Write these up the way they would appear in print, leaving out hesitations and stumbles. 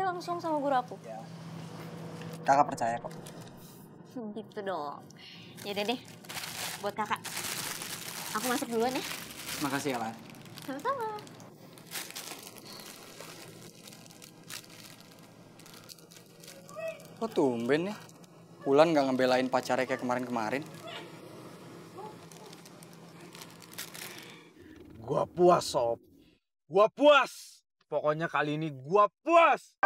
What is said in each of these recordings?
aja langsung sama guru aku. Ya. Kakak percaya kok. Gitu dong. Yaudah deh, buat kakak. Aku masuk duluan ya. Makasih ya, Lan. Sama-sama. Kok tumben ya? Wulan gak ngebelain pacarnya kayak kemarin-kemarin. Gua puas, Sob. Gua puas. Pokoknya kali ini gua puas.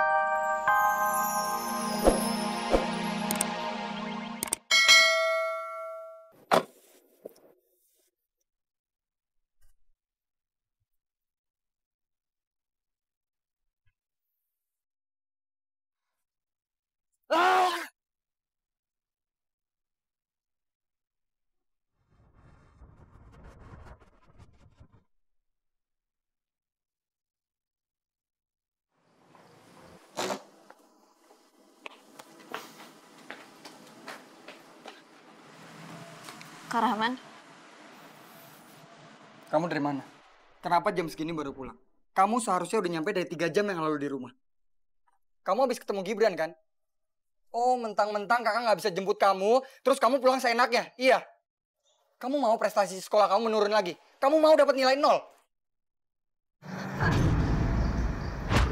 Ah! Kak Rahman, Kamu dari mana? Kenapa jam segini baru pulang? Kamu seharusnya udah nyampe dari 3 jam yang lalu di rumah. Kamu habis ketemu Gibran kan? Oh, mentang-mentang kakak nggak bisa jemput kamu, terus kamu pulang seenaknya? Iya. Kamu mau prestasi sekolah kamu menurun lagi? Kamu mau dapat nilai 0?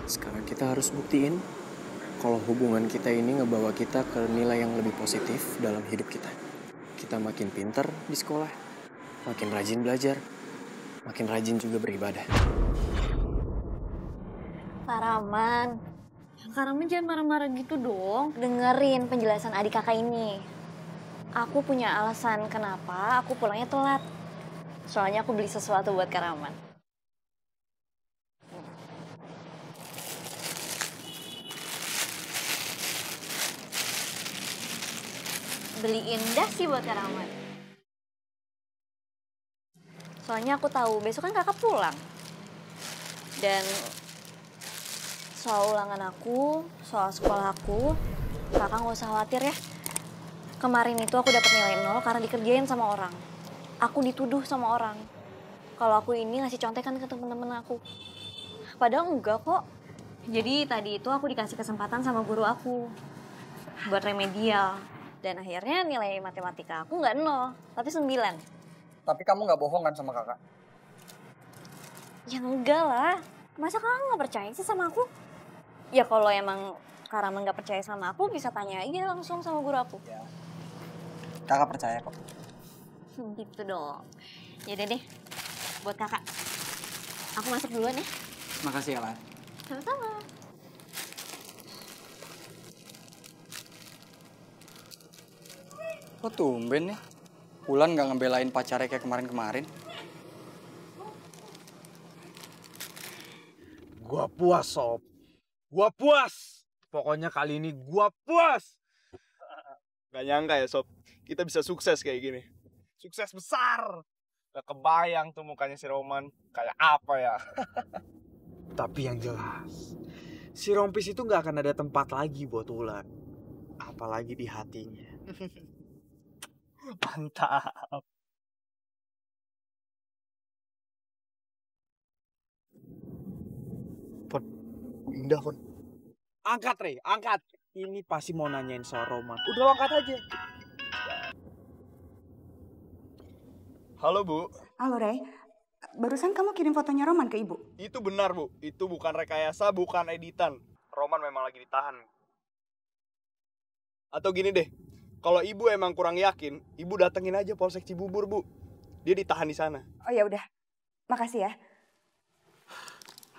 Sekarang kita harus buktiin kalau hubungan kita ini ngebawa kita ke nilai yang lebih positif dalam hidup kita. Kita makin pinter di sekolah, makin rajin belajar, makin rajin juga beribadah. Kak Rahman. Kak Rahman jangan marah-marah gitu dong. Dengerin penjelasan adik kakak ini. Aku punya alasan kenapa aku pulangnya telat. Soalnya aku beli sesuatu buat Kak Rahman. Beli indah sih buat Kak Rahman. Soalnya aku tahu besok kan kakak pulang. Dan soal ulangan aku, soal sekolah aku, kakak nggak usah khawatir ya. Kemarin itu aku dapat nilai 0 karena dikerjain sama orang. Aku dituduh sama orang. Kalau aku ini ngasih contekan ke temen-temen aku. Padahal enggak kok. Jadi tadi itu aku dikasih kesempatan sama guru aku buat remedial. Dan akhirnya nilai matematika aku nggak 0, tapi 9. Tapi kamu nggak bohong kan sama kakak? Ya enggak lah. Masa kakak nggak percaya sih sama aku? Ya kalau emang Kak Rahman nggak percaya sama aku, bisa tanya aja langsung sama guru aku. Ya. Kakak percaya kok. Gitu dong. Yaudah deh, buat kakak. Aku masuk duluan ya. Makasih ya, Lan. Sama-sama. Kok tumben ya? Wulan gak ngebelain pacarnya kayak kemarin-kemarin. Gua puas, Sob. Gua puas. Pokoknya kali ini gua puas. Gak nyangka ya Sob, kita bisa sukses kayak gini. Sukses besar. Gak kebayang tuh mukanya si Roman kayak apa ya. Tapi yang jelas, si Rompis itu nggak akan ada tempat lagi buat Wulan. Apalagi di hatinya. Mantap. Fon, indah Fon. Angkat, Re, angkat. Ini pasti mau nanyain soal Roman. Udah lo angkat aja. Halo Bu, Halo, Rey. Barusan kamu kirim fotonya Roman ke ibu. itu benar Bu. Itu bukan rekayasa, bukan editan. Roman memang lagi ditahan. Atau gini deh, kalau Ibu emang kurang yakin, Ibu datengin aja Polsek Cibubur Bu. Dia ditahan di sana. Oh ya udah, makasih ya.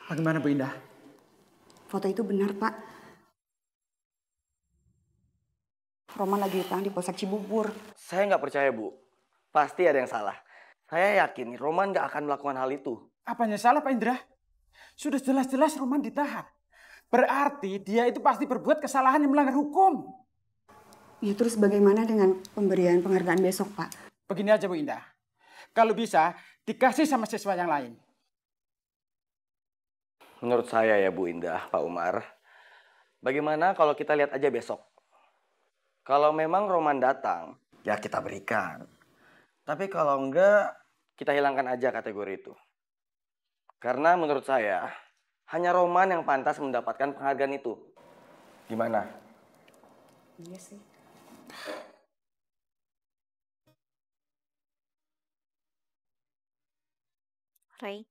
Bagaimana Bu Indah? Foto itu benar, Pak. Roman lagi ditahan di Polsek Cibubur. Saya nggak percaya, Bu. Pasti ada yang salah. Saya yakin Roman nggak akan melakukan hal itu. Apanya salah Pak Indra? Sudah jelas-jelas Roman ditahan. Berarti dia itu pasti berbuat kesalahan yang melanggar hukum. Ya terus bagaimana dengan pemberian penghargaan besok, Pak? Begini aja Bu Indah. Kalau bisa dikasih sama siswa yang lain. Menurut saya ya Bu Indah, Pak Umar. Bagaimana kalau kita lihat aja besok? Kalau memang Roman datang, ya kita berikan. Tapi kalau enggak, kita hilangkan aja kategori itu. Karena menurut saya, hanya Roman yang pantas mendapatkan penghargaan itu. Gimana? Iya sih. Ray.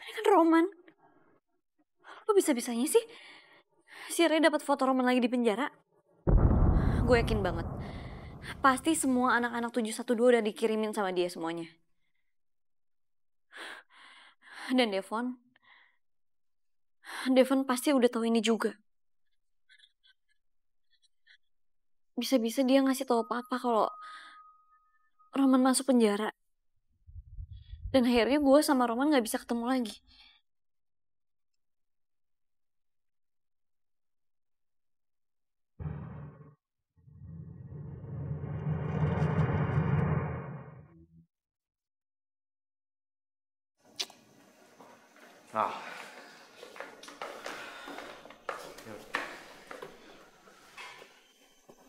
Ini kan Roman. Kok bisa-bisanya sih si Ray dapat foto Roman lagi di penjara? Gue yakin banget. Pasti semua anak-anak 712 udah dikirimin sama dia semuanya. Dan Devon pasti udah tahu ini juga. Bisa-bisa dia ngasih tahu papa kalau Roman masuk penjara. Dan akhirnya gue sama Roman gak bisa ketemu lagi.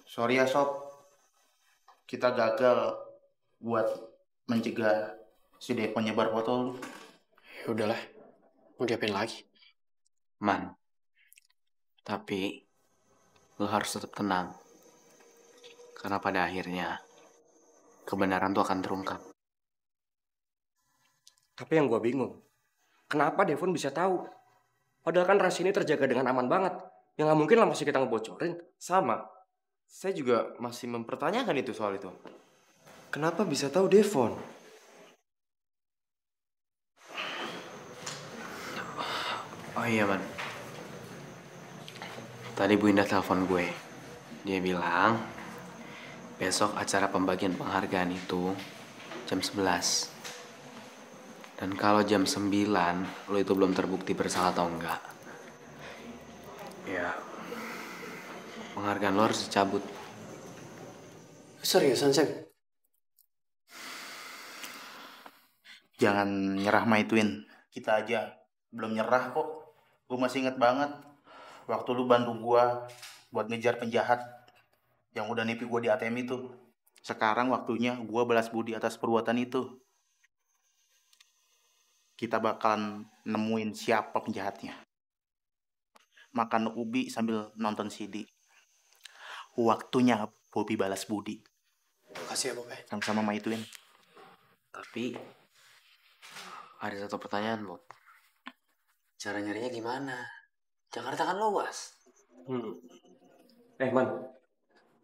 Sorry ya Sob, kita gagal buat mencegah si Devon nyebar foto lu. Ya udahlah, mau diapain lagi? Man, tapi lo harus tetap tenang. Karena pada akhirnya kebenaran tuh akan terungkap. Tapi yang gue bingung, kenapa Devon bisa tahu? Padahal kan rahasia ini terjaga dengan aman banget. Ya nggak mungkin lah masih kita ngebocorin. Sama. Saya juga masih mempertanyakan itu soal itu. Kenapa bisa tahu Devon? Oh iya Man, tadi Bu Indah telepon gue. Dia bilang besok acara pembagian penghargaan itu jam 11. Dan kalau jam 9 lo itu belum terbukti bersalah atau enggak, ya penghargaan lo harus dicabut. Seriusan, Sam? Jangan nyerah maituin, kita aja belum nyerah kok. Gue masih inget banget waktu lu bantu gua buat ngejar penjahat yang udah nipu gua di ATM itu. Sekarang waktunya gua balas budi atas perbuatan itu. Kita bakalan nemuin siapa penjahatnya. Makan ubi sambil nonton CD. Waktunya Bobby balas budi. Makasih ya, Bob. Sama-sama maituin. Tapi ada satu pertanyaan, Bob. Cara nyarinya gimana? Jakarta kan luas. Man,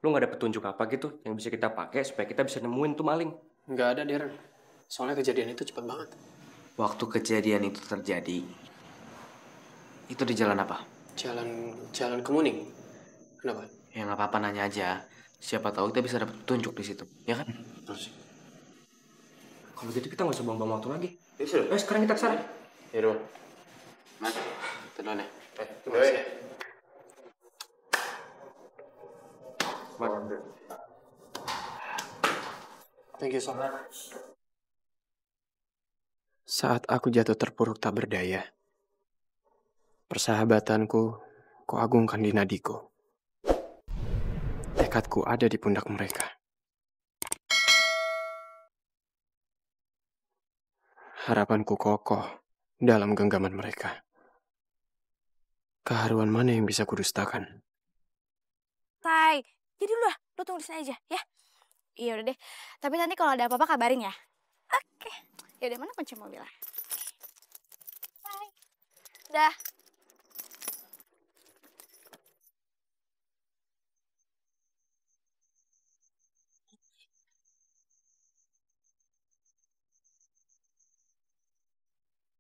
lu nggak ada petunjuk apa gitu yang bisa kita pakai supaya kita bisa nemuin tuh maling? Nggak ada, Darren. Soalnya kejadian itu cepat banget. Waktu kejadian itu terjadi, itu di jalan apa? Jalan Kemuning. Kenapa? Ya nggak apa-apa, nanya aja. Siapa tahu kita bisa dapat petunjuk di situ, ya kan? Terus kalau gitu kita nggak usah buang-buang waktu lagi. Sekarang kita kesana. Ya dong. Mas, tenang ya. Thank you so much. Saat aku jatuh terpuruk tak berdaya, persahabatanku kuagungkan di nadiku. Tekadku ada di pundak mereka. Harapanku kokoh dalam genggaman mereka. Keharuan mana yang bisa kudustakan? Tai, jadi lu tunggu di sini aja ya. Iya udah deh. Tapi nanti kalau ada apa-apa kabarin ya. Oke. Ya udah, mana kunci mobilnya? Bye. Dah.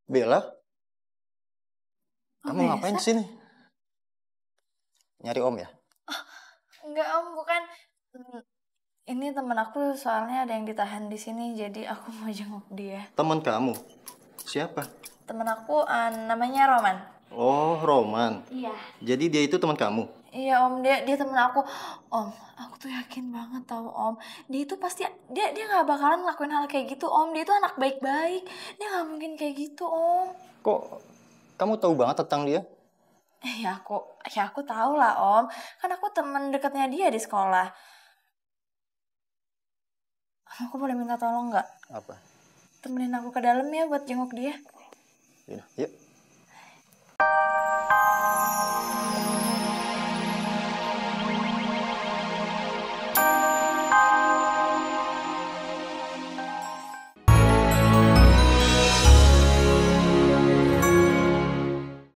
Bella? Kamu Biasa. ngapain di sini? Nyari Om ya? Enggak Om, bukan. Ini temen aku soalnya ada yang ditahan di sini, jadi aku mau jenguk dia. Teman kamu? Siapa? Temen aku namanya Roman. Oh, Roman. Iya. Jadi dia itu teman kamu? Iya Om, dia temen aku. Om, aku tuh yakin banget tau Om. Dia itu pasti, dia gak bakalan ngelakuin hal kayak gitu Om. Dia itu anak baik-baik. Dia gak mungkin kayak gitu Om. Kok kamu tahu banget tentang dia? Ya aku tahu lah Om. Kan aku temen dekatnya dia di sekolah. Aku boleh minta tolong nggak? Apa? Temenin aku ke dalam ya buat jenguk dia. Yaudah, yuk.